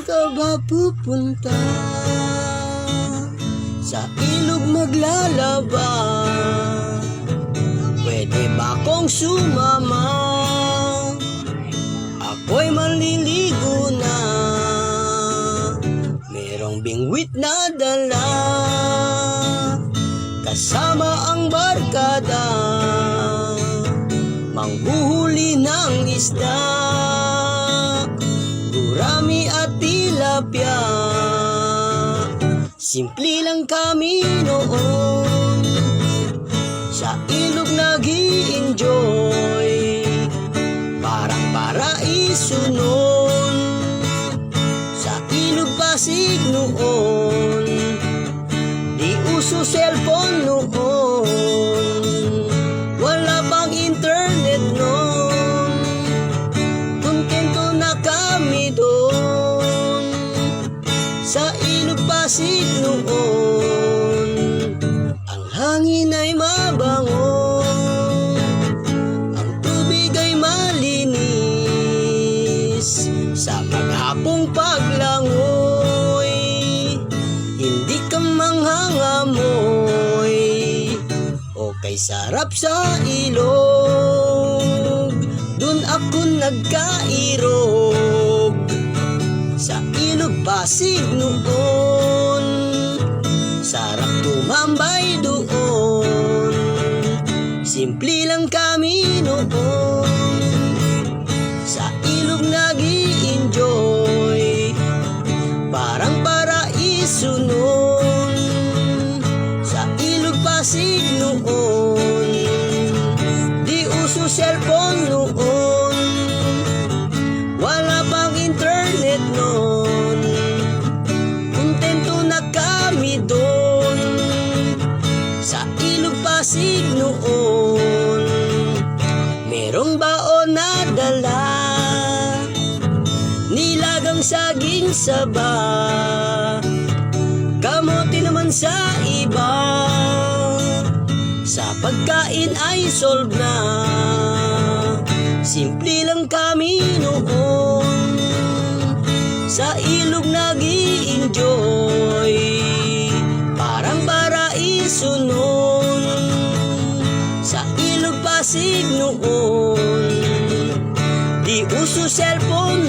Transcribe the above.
ka ba pupunta? Sa ilog maglalaba? Pwede ba kong sumama? Ako'y maliligo na. Merong bingwit na dala, kasama ang barkada, manghuhuli ng isda, gurami at tilapia. Simple lang kami noon, sa ilog nag-i-enjoy, parang paraiso noon. Sa ilog Pasig noon, di uso cellphone noon, wala pang internet noon, kontento na kami doon. Sa ilog Pasig noon, ang hangin ay mabango, ang tubig ay malinis. Sa maghapong paglangoy, hindi ka manghangamoy. Okay, sarap sa ilog, dun ako nagkairog. Sa ilog Pasig noon, sarap tumambay doon. Simple lang kami noon, sa ilog nag-i-enjoy, parang paraiso noon. Sa ilog Pasig noon, di uso cellphone noon, wala pang internet noon, kontento na kami doon. Sa ilog Pasig noon, merong baon na dala, nilagang saging saba, kamote naman sa iba. Sa pagkain ay solve na, simple lang kami noon, sa ilog nag-i-enjoy, parang paraiso noon. Sa ilog Pasig noon, di uso cellphone